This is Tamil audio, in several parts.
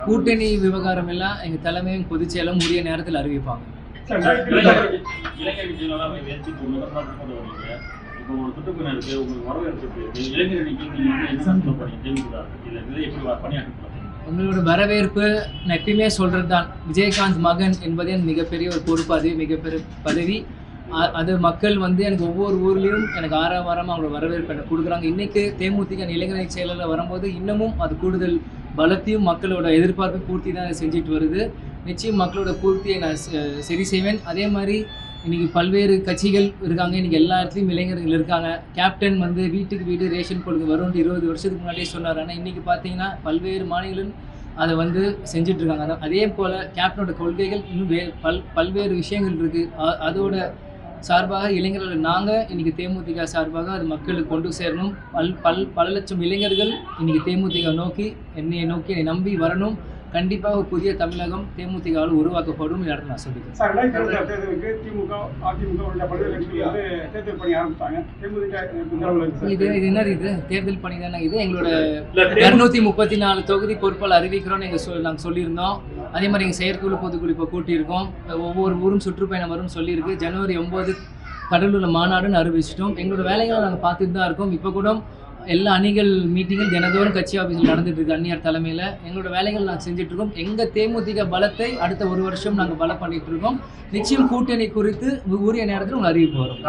கூட்டணி விவகாரம் எல்லாம் எங்க தலைமையும் பொதுச் செயலும் உரிய நேரத்தில் அறிவிப்பாங்க. உங்களோட வரவேற்பு நான் எப்பயுமே சொல்றது தான், விஜயகாந்த் மகன் என்பதே மிகப்பெரிய ஒரு பொறுப்பு, அது மிகப்பெரிய பதவி. அது மக்கள் எனக்கு ஒவ்வொரு ஊர்லேயும் எனக்கு ஆரவாரமாக அவங்களோட வரவேற்பு எனக்கு கொடுக்குறாங்க. இன்றைக்கி தேமுதிக இளைஞரணி செயலில் வரும்போது இன்னமும் அது கூடுதல் பலத்தையும் மக்களோட எதிர்பார்ப்பு பூர்த்தி தான் செஞ்சுட்டு வருது. நிச்சயம் மக்களோட பூர்த்தியை நான் சரி செய்வேன். அதே மாதிரி இன்றைக்கி பல்வேறு கட்சிகள் இருக்காங்க, இன்றைக்கி எல்லா இடத்துலையும் இளைஞர்கள் இருக்காங்க. கேப்டன் வீட்டுக்கு வீடு ரேஷன் கொடுக்க வரும்னு 20 வருஷத்துக்கு முன்னாடியே சொன்னார். ஆனால் இன்றைக்கி பார்த்தீங்கன்னா பல்வேறு மாநிலங்களும் அதை செஞ்சிட்ருக்காங்க. அதே போல் கேப்டனோட கொள்கைகள் இன்னும் பல்வேறு விஷயங்கள் இருக்குது. அதோட சார்பாக இளைஞர்கள் நாங்கள் இன்றைக்கி தேமுதிக சார்பாக அது மக்களுக்கு கொண்டு சேரணும். பல லட்சம் இளைஞர்கள் இன்றைக்கி தேமுதிக நோக்கி என்னை நம்பி வரணும். கண்டிப்பாக புதிய தமிழகம் தேமுதிகவால் உருவாக்கப்படும் இடத்துல நான் சொல்லிக்கிறேன். இது என்னது, இது தேர்தல் பணி தானே. இது எங்களோட 234 தொகுதி பொறுப்பால் அறிவிக்கிறோம் நாங்கள் சொல்லியிருந்தோம். அதே மாதிரி எங்கள் செயற்குழு பொதுக்குழு இப்போ கூட்டியிருக்கோம். ஒவ்வொரு ஊரும் சுற்றுப்பயணம் வரும் சொல்லியிருக்கு. ஜனவரி 9 கடலூரில் மாநாடுன்னு அறிவிச்சிட்டோம். எங்களோட வேலைகளை நாங்கள் பார்த்துட்டு தான் இருக்கோம். இப்போ கூட எல்லா அணிகள் மீட்டிங்கில் தினந்தோறும் கட்சி ஆஃபீஸில் நடந்துட்டு இருக்கு. அந்நியார் தலைமையில் எங்களோட வேலைகள் நாங்கள் செஞ்சுட்டு இருக்கோம். எங்கள் தேமுதிக பலத்தை அடுத்த 1 வருஷம் நாங்கள் பலம் பண்ணிட்டு இருக்கோம். நிச்சயம் கூட்டணி குறித்து உரிய நேரத்தில் உங்கள் அறிவிப்பு வரும்.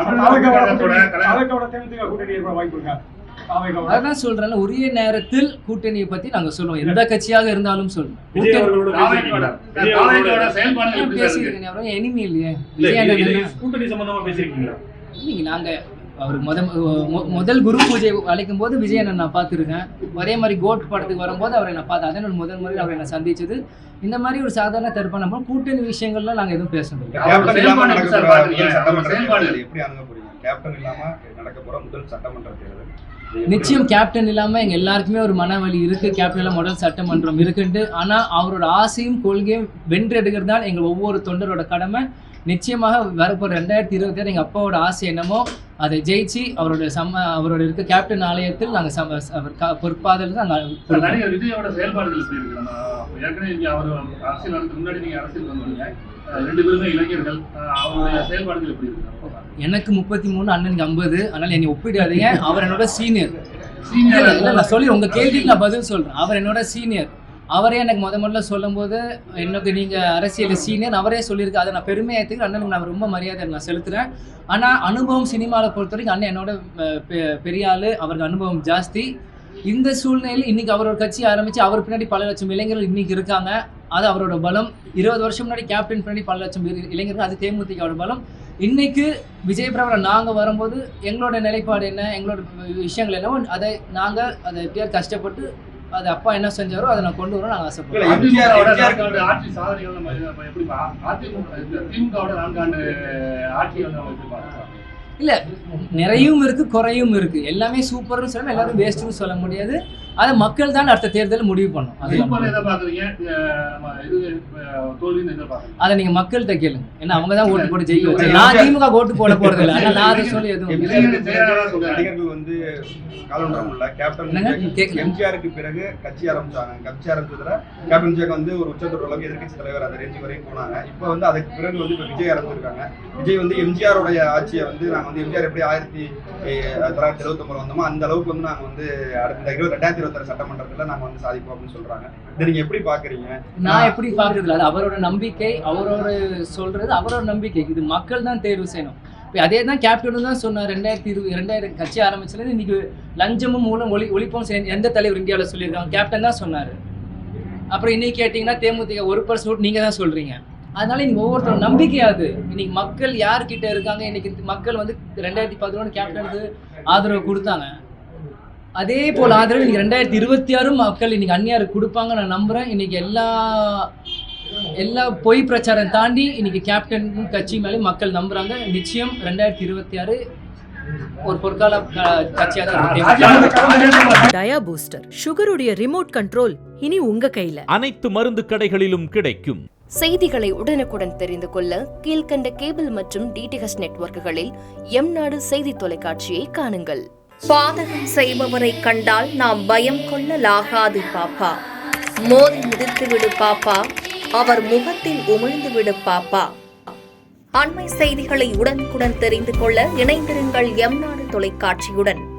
அதான் சொல்றேன், உரிய நேரத்தில் கூட்டணியை பத்தி நாங்க சொல்லுவோம். எந்த கட்சியாக இருந்தாலும் சொல்லுவோம். பேசியிருக்கேன், எனிமி இல்லையே. நாங்க அவர் முதல் குரு பூஜை அழைக்கும் போது விஜயனை நான் பார்த்துருக்கேன். அதே மாதிரி கோட் படத்துக்கு வரும்போது அவரை நான் பார்த்தேன். அதே முதல் முறையில் அவரை நான் சந்திச்சது. இந்த மாதிரி ஒரு சாதாரண தர்ப்பணம் கூட்டணி விஷயங்கள்லாம் நாங்கள் எதுவும் பேசணும். நிச்சயம் கேப்டன் இல்லாமல் எங்கள் எல்லாருக்குமே ஒரு மனவலி இருக்குது. கேப்டன் இல்லாமல் முதல் சட்டமன்றம் இருக்குன்ட்டு. ஆனால் அவரோட ஆசையும் கொள்கையும் வென்றெடுக்கிறது தான் எங்கள் ஒவ்வொரு தொண்டரோட கடமை. நிச்சயமாக வரப்போகிற 2026 எங்கள் அப்பாவோட ஆசை என்னமோ அதை ஜெயிச்சு அவரோட இருக்க கேப்டன் ஆலயத்தில் நாங்கள் பொறுப்பாதல் தான் நாங்கள். விஜயோட செயல்பாடுகள் ஏற்கனவே அவர் அரசியல் வரதுக்கு முன்னாடி நீங்கள் அரசியல் வந்தீங்க, 2 பேருமே இளைஞர்கள், அவருடைய செயல்பாடுகள் எப்படி இருக்கு? எனக்கு 33, அண்ணனுக்கு 50. அதனால என்னை ஒப்பிடாதீங்க. அவர் என்னோட சீனியர். நான் சொல்லி உங்க கேள்விக்கு நான் பதில் சொல்றேன். அவர் என்னோட சீனியர். அவரே எனக்கு முதல்ல சொல்லும் போது எனக்கு நீங்கள் அரசியல் சீனியர் அவரே சொல்லியிருக்கு. அதை நான் பெருமையாக ஏற்றுக்கு அண்ணனுக்கு நான் ரொம்ப மரியாதை நான் செலுத்துகிறேன். ஆனால் அனுபவம் சினிமாவில் பொறுத்த வரைக்கும் அண்ணன் என்னோட பெரிய ஆள், அவருக்கு அனுபவம் ஜாஸ்தி. இந்த சூழ்நிலையில் இன்றைக்கி அவரோட கட்சி ஆரம்பித்து அவர் பின்னாடி பல லட்சம் இளைஞர்கள் இன்றைக்கி இருக்காங்க. அது அவரோட பலம். 20 வருஷம் முன்னாடி கேப்டன் பின்னாடி பல லட்சம் இளைஞர்கள், அது தேமுதிகவோட பலம். இன்றைக்கு விஜய் பிரபலம் நாங்கள் வரும்போது எங்களோட நிலைப்பாடு என்ன, எங்களோட விஷயங்கள் என்னவோ அதை எப்படியாவது கஷ்டப்பட்டு அது அப்பா என்ன செஞ்சாரோ அதை நான் கொண்டு வரோம். நாங்கள் ஆசைப்படுறோம். இல்லை, நிறையும் இருக்குது, குறையும் இருக்குது. எல்லாமே சூப்பர்னு சொல்லணும், எல்லாரும் வேஸ்ட்டுன்னு சொல்ல முடியாது. அதை மக்கள் தான் அடுத்த தேர்தலில் முடிவு பண்ணும். அதை நீங்கள் மக்கள்கிட்ட கேளுங்க. ஏன்னா அவங்க தான் ஓட்டு போட்டு ஜெயிக்க வச்சு. நான் திமுக ஓட்டு போட போறது இல்லை. ஆனால் நான் அதை சொல்லி எதுவும் எம்ஜிஆருக்கு பிறகு கட்சி ஆரம்பிச்சாங்க. கட்சி ஆரம்பிச்சதுல கேப்டன் விஜய் ஒரு உச்சத்தோட அளவுக்கு எதிர்கட்சி தலைவர் அந்த ரேஞ்சு வரையும் போனாங்க. இப்போ அதுக்கு பிறகு இப்போ விஜய் ஆரம்பிச்சிருக்காங்க. விஜய் எம்ஜிஆருடைய ஆட்சியை நாங்கள் எம்ஜிஆர் எப்படி 1979 வந்தோமோ அந்த அளவுக்கு நாங்கள் அடுத்த 2026 சட்டமன்றத்தில் நாங்கள் சாதிப்போம் அப்படின்னு சொல்றாங்க. இதை நீங்க எப்படி பாக்குறீங்க? நான் எப்படி பாக்குறதுல அது அவரோட நம்பிக்கை, அவரோட சொல்றது அவரோட நம்பிக்கை. இது மக்கள் தான் தேர்வு செய்யணும். இப்போ அதே தான் கேப்டனும் தான் சொன்னார். 2020 கட்சி ஆரம்பிச்சதுலேருந்து இன்னைக்கு லஞ்சமும் மூலம் ஒழிப்போம் எந்த தலைவர் இந்தியாவில் சொல்லியிருக்காங்க? கேப்டன் தான் சொன்னார். அப்புறம் இன்னைக்கு கேட்டிங்கன்னா தேமுதிக 1% நீங்கள் தான் சொல்கிறீங்க. அதனால இன்னைக்கு ஒவ்வொருத்தரும் நம்பிக்கையாது. இன்னைக்கு மக்கள் யார்கிட்ட இருக்காங்க? இன்னைக்கு மக்கள் 2011 கேப்டனுக்கு ஆதரவு கொடுத்தாங்க. அதே போல் ஆதரவு இன்னைக்கு 2026 மக்கள் இன்னைக்கு அந்நியாருக்கு கொடுப்பாங்க நான் நம்புகிறேன். இன்னைக்கு எல்லா பொய் பிரச்சாரம் தாண்டி இன்னைக்கு கேப்டன் கட்சி மேலே மக்கள் நம்புறாங்க. நிச்சயம் 2026 ஒரு பொற்கால கட்சியாக தான். டயா பூஸ்டர் சுகருடைய ரிமோட் கண்ட்ரோல் இனி உங்க கையில. அனைத்து மருந்து கடைகளிலும் கிடைக்கும். செய்திகளை உடனுக்குடன் தெரிந்து கொள்ள கீழ்கண்ட கேபிள் மற்றும் DTH நெட்வொர்க்குகளில் எம்நாடு செய்தி தொலைக்காட்சியை காணுங்கள். பாதகம் செய்பவரை கண்டால் நாம் பயம் கொள்ளலாகாது பாப்பா. மோதி மிதித்து விடு பாப்பா, அவர் முகத்தில் உமிழ்ந்து விடு பாப்பா. அண்மை செய்திகளை உடனுக்குடன் தெரிந்து கொள்ள இணைந்திருங்கள் எம் நாடு தொலைக்காட்சியுடன்.